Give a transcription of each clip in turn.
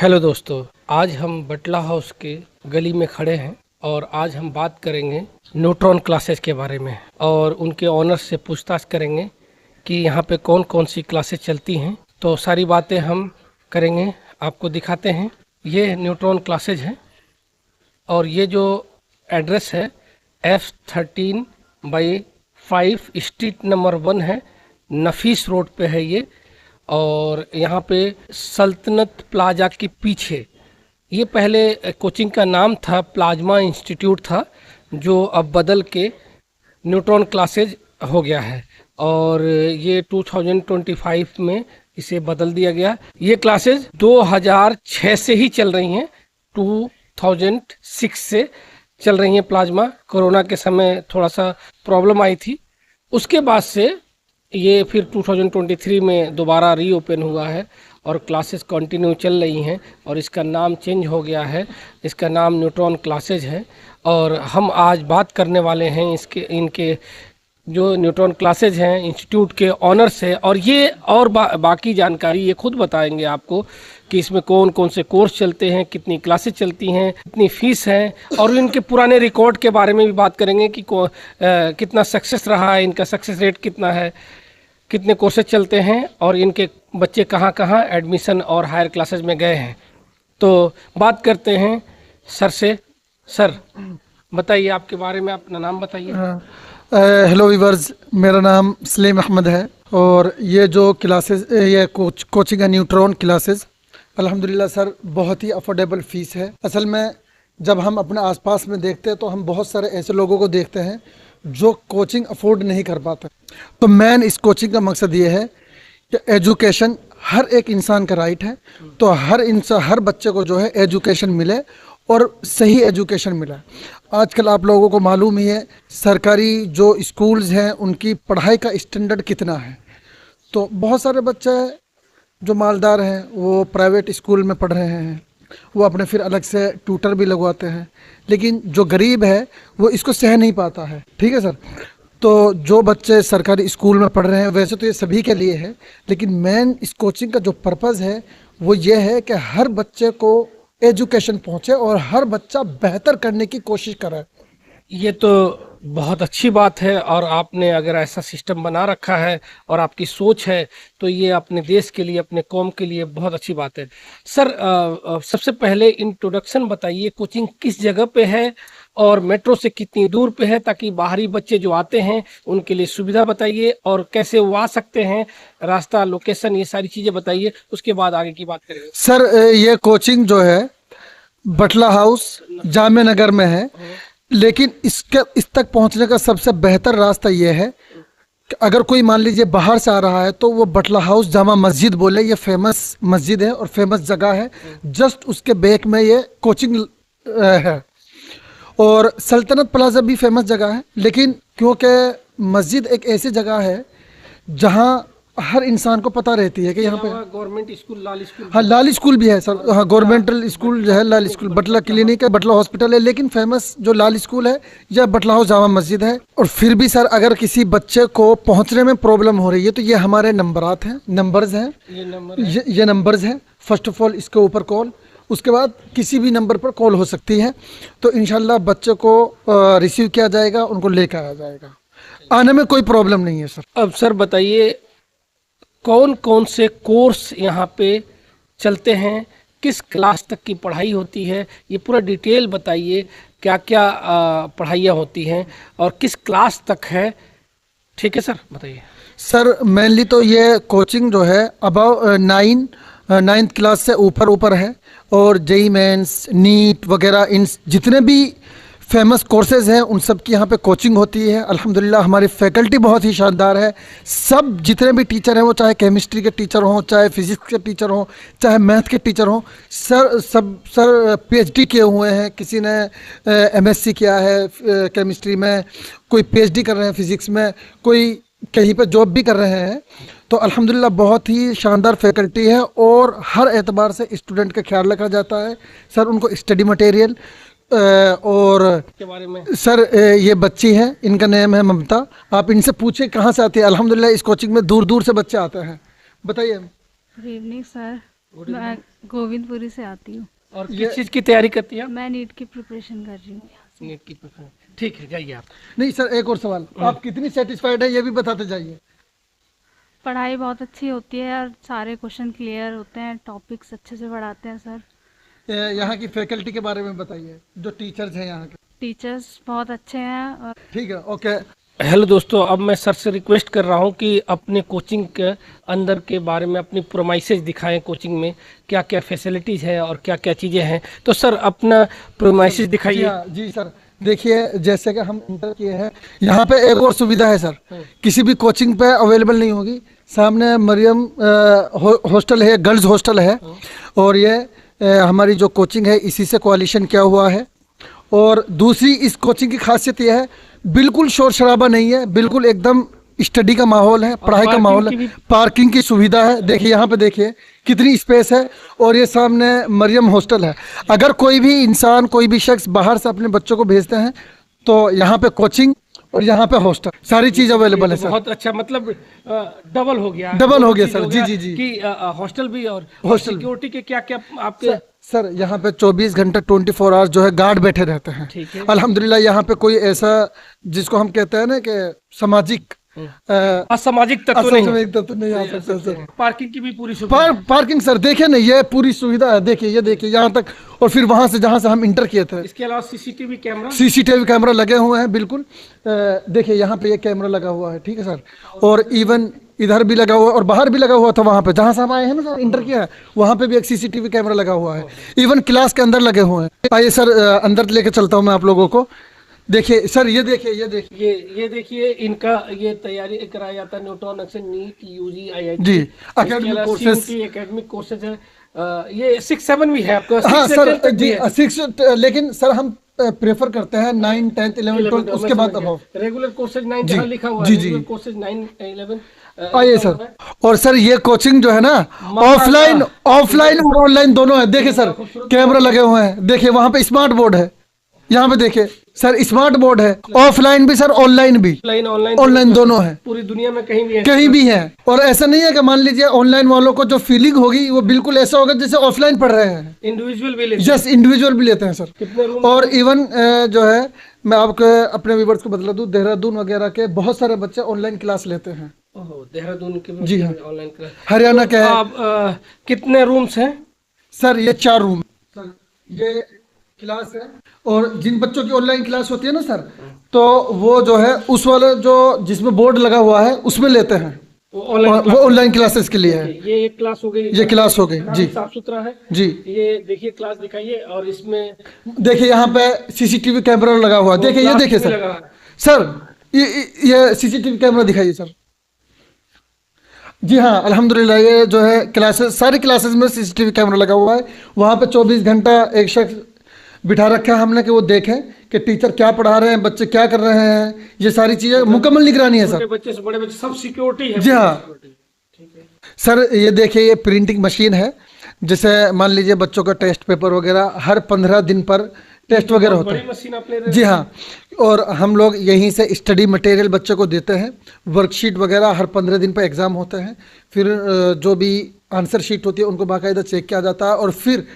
Hello दोस्तों, आज हम बटला हाउस के गली में खड़े हैं और आज हम बात करेंगे न्यूट्रॉन क्लासेस के बारे में और उनके ऑनर से पूछताछ करेंगे कि यहाँ पे कौन कौन सी क्लासेस चलती हैं। तो सारी बातें हम करेंगे, आपको दिखाते हैं। ये न्यूट्रॉन क्लासेज है और ये जो एड्रेस है F13/5 स्ट्रीट नंबर 1 है, नफीस रोड पे है ये। और यहाँ पे सल्तनत प्लाजा के पीछे, ये पहले कोचिंग का नाम था प्लाज्मा इंस्टीट्यूट था, जो अब बदल के न्यूट्रॉन क्लासेज हो गया है और ये 2025 में इसे बदल दिया गया। ये क्लासेज 2006 से ही चल रही हैं, 2006 से चल रही हैं। प्लाज्मा कोरोना के समय थोड़ा सा प्रॉब्लम आई थी, उसके बाद से ये फिर 2023 में दोबारा रीओपन हुआ है और क्लासेस कंटिन्यू चल रही हैं और इसका नाम चेंज हो गया है, इसका नाम न्यूट्रॉन क्लासेज है। और हम आज बात करने वाले हैं इनके जो न्यूट्रॉन क्लासेज हैं इंस्टीट्यूट के ऑनर से, और ये और बाकी जानकारी ये खुद बताएंगे आपको कि इसमें कौन कौन से कोर्स चलते हैं, कितनी क्लासेस चलती हैं, कितनी फ़ीस है, और इनके पुराने रिकॉर्ड के बारे में भी बात करेंगे कि कितना सक्सेस रहा है, इनका सक्सेस रेट कितना है, कितने कोर्सेज चलते हैं और इनके बच्चे कहाँ कहाँ एडमिशन और हायर क्लासेस में गए हैं। तो बात करते हैं सर से। सर बताइए आपके बारे में, अपना नाम बताइए। हेलो वीवर्स, मेरा नाम सलीम अहमद है और ये जो क्लासेस, ये कोचिंग है न्यूट्रॉन क्लासेस, अल्हम्दुलिल्लाह सर बहुत ही अफोर्डेबल फ़ीस है। असल में जब हम अपने आसपास में देखते हैं तो हम बहुत सारे ऐसे लोगों को देखते हैं जो कोचिंग अफोर्ड नहीं कर पाते। तो मेन इस कोचिंग का मकसद ये है कि एजुकेशन हर एक इंसान का राइट है, तो हर बच्चे को जो है एजुकेशन मिले और सही एजुकेशन मिला। आजकल आप लोगों को मालूम ही है सरकारी जो स्कूल्स हैं उनकी पढ़ाई का स्टैंडर्ड कितना है। तो बहुत सारे बच्चे जो मालदार हैं वो प्राइवेट स्कूल में पढ़ रहे हैं, वो अपने फिर अलग से ट्यूटर भी लगवाते हैं, लेकिन जो गरीब है वो इसको सह नहीं पाता है। ठीक है सर। तो जो बच्चे सरकारी स्कूल में पढ़ रहे हैं, वैसे तो ये सभी के लिए है, लेकिन मेन इस कोचिंग का जो पर्पज़ है वो ये है कि हर बच्चे को एजुकेशन पहुँचे और हर बच्चा बेहतर करने की कोशिश करे। ये तो बहुत अच्छी बात है और आपने अगर ऐसा सिस्टम बना रखा है और आपकी सोच है तो ये अपने देश के लिए, अपने कौम के लिए बहुत अच्छी बात है। सर सबसे पहले इंट्रोडक्शन बताइए, कोचिंग किस जगह पे है और मेट्रो से कितनी दूर पे है, ताकि बाहरी बच्चे जो आते हैं उनके लिए सुविधा बताइए और कैसे वो आ सकते हैं, रास्ता, लोकेशन, ये सारी चीज़ें बताइए, उसके बाद आगे की बात करेंगे। सर ये कोचिंग जो है बटला हाउस जामे नगर में है, लेकिन इस तक पहुंचने का सबसे बेहतर रास्ता ये है कि अगर कोई मान लीजिए बाहर से आ रहा है तो वो बटला हाउस जामा मस्जिद बोले, ये फेमस मस्जिद है और फेमस जगह है, जस्ट उसके बैक में ये कोचिंग है। और सल्तनत प्लाजा भी फेमस जगह है, लेकिन क्योंकि मस्जिद एक ऐसी जगह है जहाँ हर इंसान को पता रहती है कि यहाँ पे गवर्नमेंट स्कूल, लाल स्कूल, हाँ लाल स्कूल भी है सर। हाँ गवर्नमेंटल स्कूल जो है लाल स्कूल, बटला क्लिनिक है, बटला हॉस्पिटल है, लेकिन फेमस जो लाल स्कूल है या बटला हाउस जामा मस्जिद है। और फिर भी सर अगर किसी बच्चे को पहुँचने में प्रॉब्लम हो रही है तो ये हमारे नंबर्स हैं, ये नंबर्स हैं। फर्स्ट ऑफ ऑल इसके ऊपर कॉल, उसके बाद किसी भी नंबर पर कॉल हो सकती है, तो इंशाल्लाह बच्चे को रिसीव किया जाएगा, उनको लेकर आया जाएगा, आने में कोई प्रॉब्लम नहीं है सर। अब सर बताइए कौन कौन से कोर्स यहाँ पे चलते हैं, किस क्लास तक की पढ़ाई होती है, ये पूरा डिटेल बताइए, क्या क्या पढ़ाइयाँ होती हैं और किस क्लास तक है। ठीक है सर, बताइए। सर मेनली तो ये कोचिंग जो है अबाव 9th क्लास से ऊपर है, और जेई मेंस, नीट वगैरह इन जितने भी फेमस कोर्सेज हैं उन सब की यहाँ पे कोचिंग होती है। अल्हम्दुलिल्लाह हमारी फैकल्टी बहुत ही शानदार है। सब जितने भी टीचर हैं वो चाहे केमिस्ट्री के टीचर हों, चाहे फिजिक्स के टीचर हों, चाहे मैथ के टीचर हों, सर पीएचडी किए हुए हैं। किसी ने एमएससी किया है केमिस्ट्री में, कोई पीएचडी कर रहे हैं फिजिक्स में, कोई कहीं पे जॉब भी कर रहे हैं। तो अल्हम्दुलिल्लाह बहुत ही शानदार फैकल्टी है और हर एतबार से स्टूडेंट का ख्याल रखा जाता है। सर उनको स्टडी मटेरियल और के बारे में सर ये बच्ची है, इनका नेम है ममता। आप इनसे पूछे कहाँ से आती है। अल्हम्दुलिल्लाह इस कोचिंग में दूर दूर से बच्चे आते हैं। बताइए। गुड इवनिंग सर, गोविंदपुरी से आती हूँ। और किस चीज़ की तैयारी करती हैं आप? मैं नीट की प्रिपरेशन कर रही हूँ। नीट की प्रिपरेशन। ठीक है, जाइए आप। नहीं सर, एक और सवाल, आप कितनी सेटिस्फाइड है ये भी बताते जाइए। पढ़ाई बहुत अच्छी होती है और सारे क्वेश्चन क्लियर होते हैं, टॉपिक्स अच्छे से पढ़ाते हैं सर। यहाँ की फैकल्टी के बारे में बताइए, जो टीचर्स हैं यहाँ के। टीचर्स बहुत अच्छे हैं और ठीक है, ओके। हेलो दोस्तों, अब मैं सर से रिक्वेस्ट कर रहा हूँ कि अपने कोचिंग के अंदर के बारे में अपनी प्रोमाइसेज दिखाएं। कोचिंग में क्या क्या फैसिलिटीज़ है और क्या क्या चीज़ें हैं, तो सर अपना प्रोमाइसेज दिखाइए। जी सर, देखिए जैसे कि हम इंटर किए हैं, यहाँ पे एक और सुविधा है सर, किसी भी कोचिंग पे अवेलेबल नहीं होगी। सामने मरियम हॉस्टल है, गर्ल्स हॉस्टल है, और ये हमारी जो कोचिंग है इसी से कोalition किया हुआ है। और दूसरी इस कोचिंग की खासियत यह है, बिल्कुल शोर शराबा नहीं है, बिल्कुल एकदम स्टडी का माहौल है, पढ़ाई का माहौल है। पार्किंग की सुविधा है, देखिए यहाँ पे देखिए कितनी स्पेस है। और ये सामने मरियम हॉस्टल है। अगर कोई भी इंसान, कोई भी शख्स बाहर से अपने बच्चों को भेजते हैं तो यहाँ पे कोचिंग और यहाँ पे हॉस्टल, सारी चीज अवेलेबल है सर। बहुत अच्छा, मतलब डबल हो गया। डबल हो गया सर, जी जी जी। कि हॉस्टल भी और हॉस्टल सिक्योरिटी के क्या क्या आपके। सर यहाँ पे 24 घंटे 24 आवर्स जो है गार्ड बैठे रहते हैं। ठीक है। अल्हम्दुलिल्लाह, यहाँ पे कोई ऐसा जिसको हम कहते हैं ना कि सामाजिक असामाजिक तत्व नहीं है। तत्व नहीं आ सकता सर। पार्किंग की भी पूरी सुविधा है। पार्किंग सर देखिए ना, ये पूरी सुविधा है, देखिए ये देखिए यहाँ तक। और फिर वहां से जहाँ से हम इंटर किए थे, इसके अलावा सीसीटीवी कैमरा, सीसीटीवी कैमरा लगे हुए हैं बिल्कुल। देखिए यहाँ पे ये कैमरा लगा हुआ है, ठीक है सर। और इवन इधर भी लगा हुआ है और बाहर भी लगा हुआ था, वहाँ पे जहाँ से हम आए हैं ना सर, इंटर किया है, वहाँ पे भी एक सीसीटीवी कैमरा लगा हुआ है। इवन क्लास के अंदर लगे हुए हैं। आइए सर, अंदर लेके चलता हूँ मैं आप लोगों को। देखिए सर, ये देखिए, ये देखिए, ये देखिए इनका ये तैयारी कराया जाता है neutron action, NEET, UG, IIT JEE, academic courses, academic courses है। ये 6-7 भी है आपका। हाँ सर जी, 6, लेकिन सर हम प्रेफर करते हैं 9, 10, 11, 12 उसके बाद अब रेगुलर कोर्सेज 9 जहाँ लिखा हुआ है, जी जी, कोर्सेज 9, 11। आइए सर। और सर ये कोचिंग जो है ना, ऑफलाइन और ऑनलाइन दोनों है। देखिए सर, कैमरा लगे हुए हैं, देखिए वहाँ पे स्मार्ट बोर्ड है, यहाँ पे देखिए सर स्मार्ट बोर्ड है। ऑफलाइन भी सर, ऑनलाइन भी, ऑनलाइन दोनों है। पूरी दुनिया में कहीं भी है। और ऐसा नहीं है कि मान लीजिए ऑनलाइन वालों को जो फीलिंग होगी वो बिल्कुल ऐसा होगा जैसे ऑफलाइन पढ़ रहे हैं। इंडिविजुअल भी लेते हैं। यस, इंडिविजुअल भी लेते हैं सर। कितने रूम? और इवन जो है, मैं आपके अपने व्यूअर्स को बता दूं, देहरादून वगैरह के बहुत सारे बच्चे ऑनलाइन क्लास लेते हैं। देहरादून के जी हाँ, ऑनलाइन क्लास। हरियाणा के आप कितने रूम्स हैं सर? ये 4 रूम सर, ये क्लास है। और जिन बच्चों की ऑनलाइन क्लास होती है ना सर, तो वो जो है उस वाले जो जिसमें बोर्ड लगा हुआ है उसमें लेते हैं, वो ऑनलाइन क्लासेस के लिए है। ये एक क्लास हो गई, ये क्लास हो गई जी, साफ सुथरा है जी। ये देखिए क्लास दिखाइए, और इसमें देखिए यहाँ पे सीसीटीवी कैमरा लगा हुआ है। देखिए, ये देखिए सर, ये सीसीटीवी कैमरा दिखाइए सर। जी हाँ, अल्हम्दुलिल्लाह, ये जो है क्लासेस, सारी क्लासेस में सीसीटीवी कैमरा लगा हुआ है। वहाँ पे 24 घंटा एक शख्स बिठा रखा है हमने कि वो देखें कि टीचर क्या पढ़ा रहे हैं, बच्चे क्या कर रहे हैं। ये सारी चीज़ें मुकम्मल निगरानी है सर। बच्चे से बड़े बच्चे सब सिक्योरिटी है। जी हाँ सर, ये देखिए ये प्रिंटिंग मशीन है। जैसे मान लीजिए बच्चों का टेस्ट पेपर वगैरह हर 15 दिन पर टेस्ट वगैरह होता है। जी हाँ, और हम लोग यहीं से स्टडी मटेरियल बच्चों को देते हैं। वर्कशीट वगैरह हर 15 दिन पर एग्ज़ाम होते हैं। फिर जो भी आंसर शीट होती है उनको बाकायदा चेक किया जाता है। और फिर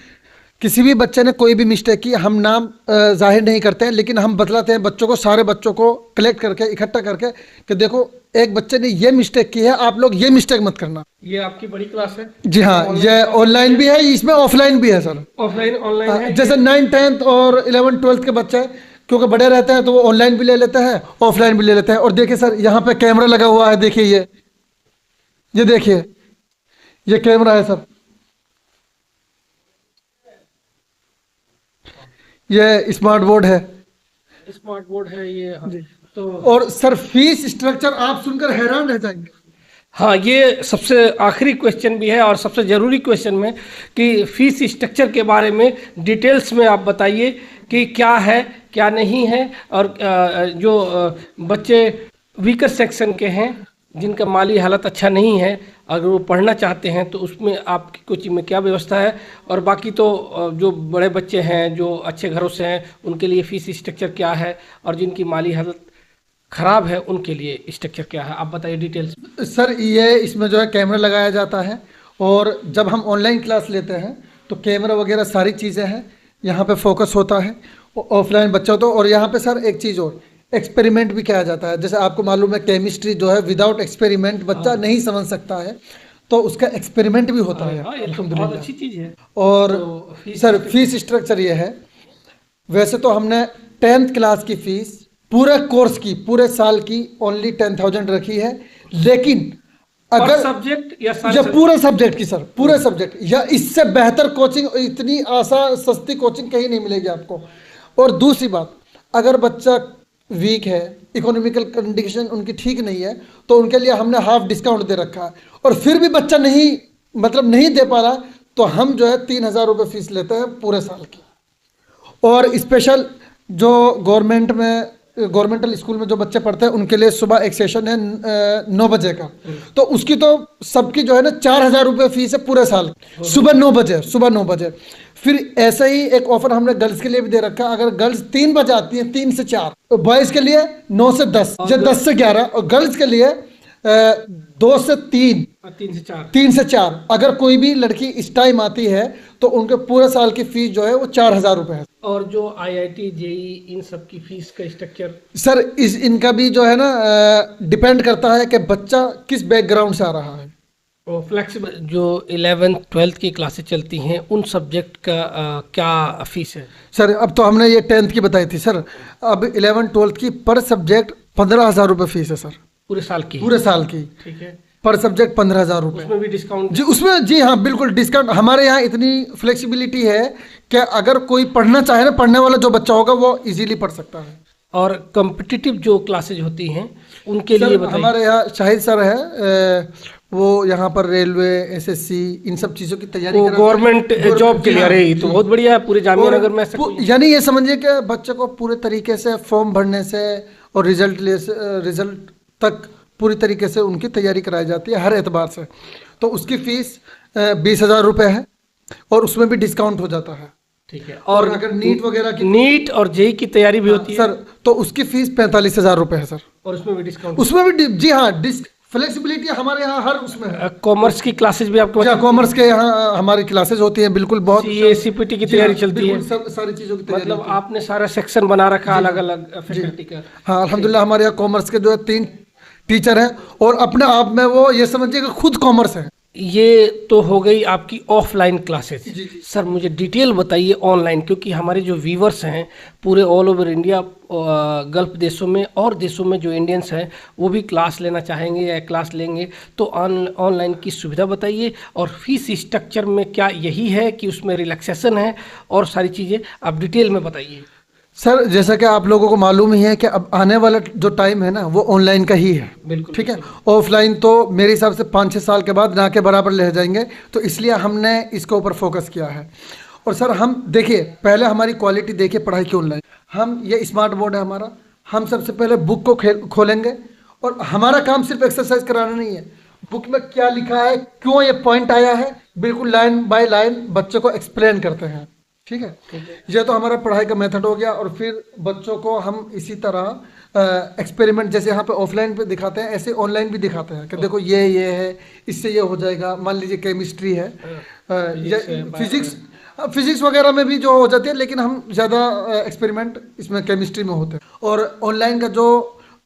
किसी भी बच्चे ने कोई भी मिस्टेक की, हम नाम जाहिर नहीं करते हैं, लेकिन हम बतलाते हैं बच्चों को, सारे बच्चों को कलेक्ट करके, इकट्ठा करके कि देखो एक बच्चे ने ये मिस्टेक की है, आप लोग ये मिस्टेक मत करना। ये आपकी बड़ी क्लास है? जी हाँ, ये ऑनलाइन भी है, इसमें ऑफलाइन भी है सर। ऑफलाइन ऑनलाइन है। जैसे 9, 10 और 11, 12 के बच्चे क्योंकि बड़े रहते हैं तो वो ऑनलाइन भी ले लेते हैं, ऑफलाइन भी ले लेते हैं। और देखिए सर, यहाँ पे कैमरा लगा हुआ है, देखिए ये देखिए, ये कैमरा है सर। ये स्मार्ट बोर्ड है, ये हाँ। तो और सर फीस स्ट्रक्चर आप सुनकर हैरान रह जाएंगे। हाँ, ये सबसे आखिरी क्वेश्चन भी है और सबसे ज़रूरी क्वेश्चन में कि फीस स्ट्रक्चर के बारे में डिटेल्स में आप बताइए कि क्या है क्या नहीं है। और जो बच्चे वीकर सेक्शन के हैं, जिनका माली हालत अच्छा नहीं है, अगर वो पढ़ना चाहते हैं तो उसमें आपकी कोचिंग में क्या व्यवस्था है। और बाकी तो जो बड़े बच्चे हैं, जो अच्छे घरों से हैं, उनके लिए फ़ीस स्ट्रक्चर क्या है, और जिनकी माली हालत ख़राब है उनके लिए स्ट्रक्चर क्या है, आप बताइए डिटेल्स। सर ये इसमें जो है कैमरा लगाया जाता है, और जब हम ऑनलाइन क्लास लेते हैं तो कैमरा वगैरह सारी चीज़ें हैं, यहाँ पे फोकस होता है ऑफलाइन बच्चा तो। और यहाँ पे सर एक चीज़ और, एक्सपेरिमेंट भी किया जाता है। जैसे आपको मालूम है केमिस्ट्री जो है विदाउट एक्सपेरिमेंट बच्चा नहीं समझ सकता है, तो उसका एक्सपेरिमेंट भी होता है। ये तो बहुत अच्छी चीज़ है। और तो सर फीस स्ट्रक्चर ये है, वैसे तो हमने 10th क्लास की फीस पूरे कोर्स की, पूरे साल की ओनली 10,000 रखी है, लेकिन अगर सब्जेक्ट या पूरे सब्जेक्ट की सर, पूरे सब्जेक्ट, या इससे बेहतर कोचिंग, इतनी आसान सस्ती कोचिंग कहीं नहीं मिलेगी आपको। और दूसरी बात, अगर बच्चा वीक है, इकोनॉमिकल कंडीशन उनकी ठीक नहीं है, तो उनके लिए हमने हाफ डिस्काउंट दे रखा है। और फिर भी बच्चा नहीं दे पा रहा, तो हम जो है 3,000 रुपये फीस लेते हैं पूरे साल की। और स्पेशल जो गवर्नमेंटल स्कूल में जो बच्चे पढ़ते हैं उनके लिए सुबह एक सेशन है 9 बजे का, तो उसकी तो सबकी जो है ना 4,000 रुपये फीस है पूरे साल, सुबह 9 बजे। फिर ऐसे ही एक ऑफर हमने गर्ल्स के लिए भी दे रखा है, अगर गर्ल्स 3 बजे आती हैं, 3 से 4, तो बॉयज़ के लिए 9 से 10 या 10 से 11, और गर्ल्स के लिए 2 से 3, 3 से 4। अगर कोई भी लड़की इस टाइम आती है तो उनके पूरे साल की फीस जो है वो 4,000 रुपये है। और जो IIT JEE इन सब की फीस का स्ट्रक्चर सर इनका भी जो है ना डिपेंड करता है कि बच्चा किस बैकग्राउंड से आ रहा है। और फ्लेक्सिबल जो 11th 12th की क्लासेस चलती हैं उन सब्जेक्ट का क्या फीस है? सर अब तो हमने ये 10th की बताई थी सर, अब 11th 12th की पर सब्जेक्ट 15,000 रुपये फीस है सर, पूरे साल की? पूरे साल की, ठीक है। पर सब्जेक्ट 15,000 रुपये। उसमें भी डिस्काउंट? जी उसमें, जी हाँ बिल्कुल डिस्काउंट। हमारे यहाँ इतनी फ्लेक्सिबिलिटी है कि अगर कोई पढ़ना चाहे ना, पढ़ने वाला जो बच्चा होगा वो इजीली पढ़ सकता है। और कॉम्पिटिटिव जो क्लासेज होती हैं उनके लिए बताइए। हमारे यहाँ शाहिद सर है, वो यहाँ पर रेलवे, SSC इन सब चीज़ों की तैयारी गवर्नमेंट जॉब के लिए। अरे ये तो बहुत बढ़िया है, पूरे जामिया नगर में यानी ये समझिए कि बच्चे को पूरे तरीके से फॉर्म भरने से और रिजल्ट तक पूरी तरीके से उनकी तैयारी कराई जाती है हर एतबार से। तो उसकी फीस 20,000 रुपये है, और उसमें भी डिस्काउंट हो जाता है। ठीक है। और अगर नीट वगैरह की, नीट और JEE की तैयारी भी होती है सर, तो उसकी फीस 45,000 रुपये है सर। और उसमें भी डिस्काउंट? उसमें भी जी हाँ, फ्लेक्सिबिलिटी हमारे यहाँ हर उसमें है। कॉमर्स की क्लासेस भी आपके? कॉमर्स के यहाँ हमारी क्लासेस होती हैं, बिल्कुल बहुत CPT की तैयारी चलती है, सब सारी चीज़ों की तैयारी। मतलब आपने सारा सेक्शन बना रखा अलग अलग फैकल्टी का? हाँ अल्हम्दुलिल्लाह, हमारे यहाँ कॉमर्स के जो है 3 टीचर हैं, और अपने आप में वो ये समझिए खुद कॉमर्स है। ये तो हो गई आपकी ऑफलाइन क्लासेस। सर मुझे डिटेल बताइए ऑनलाइन, क्योंकि हमारे जो व्यूवर्स हैं पूरे ऑल ओवर इंडिया, गल्फ देशों में और देशों में जो इंडियंस हैं वो भी क्लास लेना चाहेंगे या क्लास लेंगे, तो ऑनलाइन की सुविधा बताइए। और फीस स्ट्रक्चर में क्या यही है कि उसमें रिलैक्सेशन है, और सारी चीज़ें आप डिटेल में बताइए। सर जैसा कि आप लोगों को मालूम ही है कि अब आने वाला जो टाइम है ना वो ऑनलाइन का ही है। बिल्कुल, ठीक है। ऑफलाइन तो मेरे हिसाब से 5-6 साल के बाद ना के बराबर ले जाएंगे, तो इसलिए हमने इसके ऊपर फोकस किया है। और सर हम देखिए, पहले हमारी क्वालिटी देखिए पढ़ाई की ऑनलाइन। हम ये स्मार्ट बोर्ड है हमारा, हम सबसे पहले बुक को खोलेंगे, और हमारा काम सिर्फ एक्सरसाइज कराना नहीं है, बुक में क्या लिखा है, क्यों ये पॉइंट आया है, बिल्कुल लाइन बाय लाइन बच्चों को एक्सप्लेन करते हैं। ठीक है। ये तो हमारा पढ़ाई का मेथड हो गया। और फिर बच्चों को हम इसी तरह एक्सपेरिमेंट जैसे यहाँ पे ऑफलाइन पे दिखाते हैं, ऐसे ऑनलाइन भी दिखाते हैं कि देखो ये है, इससे ये हो जाएगा। मान लीजिए केमिस्ट्री है या फिजिक्स वगैरह में भी जो हो जाती है, लेकिन हम ज़्यादा एक्सपेरिमेंट इसमें केमिस्ट्री में होते हैं। और ऑनलाइन का जो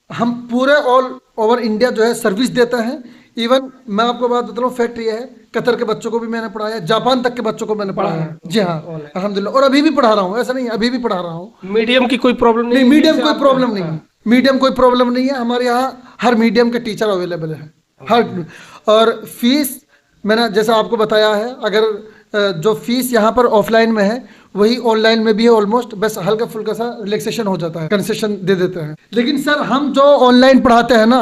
हम पूरे ऑल ओवर इंडिया जो है सर्विस देते हैं। इवन मैं आपको बात बता रहा हूँ, फैक्ट ये है, कतर के बच्चों को भी मैंने पढ़ाया, जापान तक के बच्चों को मैंने पढ़ाया है। जी हाँ अल्हम्दुलिल्लाह, और अभी भी पढ़ा रहा हूँ, ऐसा नहीं है, अभी भी पढ़ा रहा हूँ। मीडियम की कोई प्रॉब्लम नहीं? मीडियम कोई प्रॉब्लम नहीं है, मीडियम कोई प्रॉब्लम नहीं है। हमारे यहाँ हर मीडियम के टीचर अवेलेबल है, हर। और फीस मैंने जैसा आपको बताया है, अगर जो फीस यहाँ पर ऑफलाइन में है वही ऑनलाइन में भी है ऑलमोस्ट, बस हल्का फुल्का सा रिलैक्सेशन हो जाता है, कंसेशन दे देते हैं। लेकिन सर हम जो ऑनलाइन पढ़ाते हैं ना,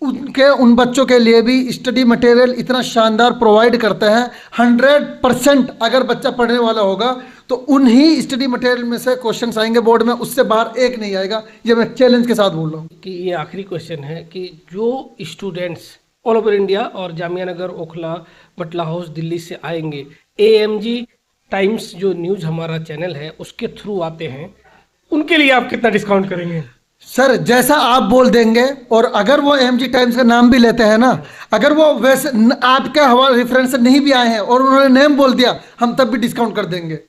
उन बच्चों के लिए भी स्टडी मटेरियल इतना शानदार प्रोवाइड करते हैं। 100% अगर बच्चा पढ़ने वाला होगा तो उन्हीं स्टडी मटेरियल में से क्वेश्चंस आएंगे बोर्ड में, उससे बाहर एक नहीं आएगा। ये मैं चैलेंज के साथ बोल रहा हूँ। कि ये आखिरी क्वेश्चन है कि जो स्टूडेंट्स ऑल ओवर इंडिया और जामिया नगर, ओखला, बटला हाउस, दिल्ली से आएंगे, AMG टाइम्स जो न्यूज़ हमारा चैनल है उसके थ्रू आते हैं, उनके लिए आप कितना डिस्काउंट करेंगे? सर जैसा आप बोल देंगे, और अगर वो एमजी टाइम्स का नाम भी लेते हैं ना, अगर वो वैसे आपके हवा रेफरेंस से नहीं भी आए हैं और उन्होंने नेम बोल दिया, हम तब भी डिस्काउंट कर देंगे,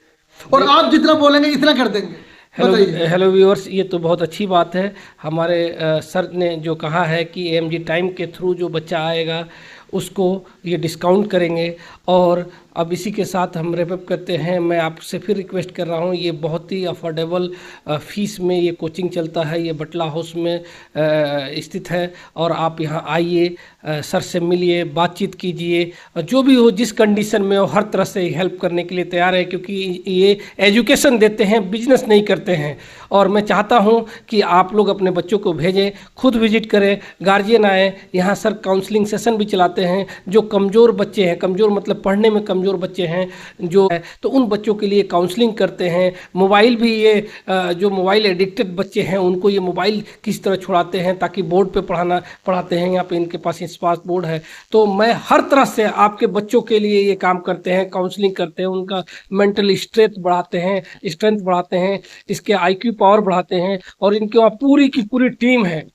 और आप जितना बोलेंगे इतना कर देंगे। बताइए। हेलो व्यूअर्स, ये तो बहुत अच्छी बात है। हमारे सर ने जो कहा है कि एएमजी टाइम के थ्रू जो बच्चा आएगा उसको ये डिस्काउंट करेंगे। और अब इसी के साथ हम रैप अप करते हैं। मैं आपसे फिर रिक्वेस्ट कर रहा हूँ, ये बहुत ही अफोर्डेबल फ़ीस में ये कोचिंग चलता है। ये बटला हाउस में स्थित है और आप यहाँ आइए, सर से मिलिए, बातचीत कीजिए, जो भी हो, जिस कंडीशन में हो, हर तरह से हेल्प करने के लिए तैयार है, क्योंकि ये एजुकेशन देते हैं, बिजनेस नहीं करते हैं। और मैं चाहता हूँ कि आप लोग अपने बच्चों को भेजें, खुद विजिट करें, गार्जियन आए। यहाँ सर काउंसलिंग सेशन भी चलाते हैं। जो कमज़ोर बच्चे हैं, कमज़ोर मतलब पढ़ने में कमज़ोर बच्चे हैं जो है, तो उन बच्चों के लिए काउंसलिंग करते हैं। मोबाइल भी ये जो मोबाइल एडिक्टेड बच्चे हैं उनको ये मोबाइल किस तरह छुड़ाते हैं ताकि बोर्ड पे पढ़ाते हैं। यहाँ पे इनके पास स्मार्ट बोर्ड है। तो मैं हर तरह से आपके बच्चों के लिए ये काम करते हैं, काउंसलिंग करते हैं, उनका मेंटल स्ट्रेंथ बढ़ाते हैं, इसके आईक्यू पावर बढ़ाते हैं। और इनके वहाँ पूरी की पूरी टीम है,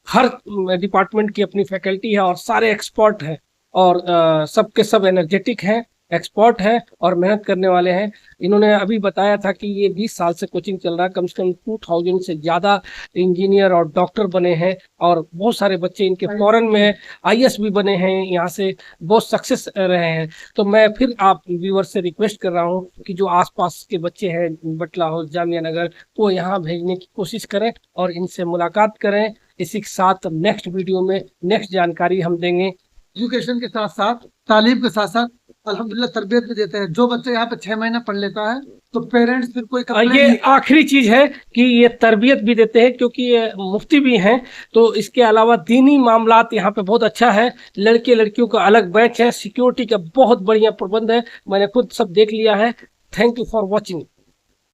हर डिपार्टमेंट की अपनी फैकल्टी है और सारे एक्सपर्ट हैं, और सबके सब एनर्जेटिक हैं, एक्सपर्ट हैं और मेहनत करने वाले हैं। इन्होंने अभी बताया था कि ये 20 साल से कोचिंग चल रहा है, कम से कम 2000 से ज़्यादा इंजीनियर और डॉक्टर बने हैं, और बहुत सारे बच्चे इनके फॉरेन में हैं, आईएएस भी बने हैं, यहाँ से बहुत सक्सेस रहे हैं। तो मैं फिर आप व्यूअर से रिक्वेस्ट कर रहा हूँ कि जो आसपास के बच्चे हैं बटला हाउस, जामिया नगर, वो यहाँ भेजने की कोशिश करें और इनसे मुलाकात करें। इसी के साथ नेक्स्ट वीडियो में नेक्स्ट जानकारी हम देंगे। एजुकेशन के साथ साथ, तालीम के साथ साथ अल्हम्दुलिल्लाह तरबियत भी देते हैं। जो बच्चा यहाँ पे 6 महीना पढ़ लेता है तो पेरेंट्स फिर कोई ये आखिरी चीज है कि ये तरबियत भी देते हैं, क्योंकि ये मुफ्ती भी हैं। तो इसके अलावा दीनी मामलात यहाँ पे बहुत अच्छा है। लड़के लड़कियों का अलग बैच है, सिक्योरिटी का बहुत बढ़िया प्रबंध है, मैंने खुद सब देख लिया है। Thank you for watching.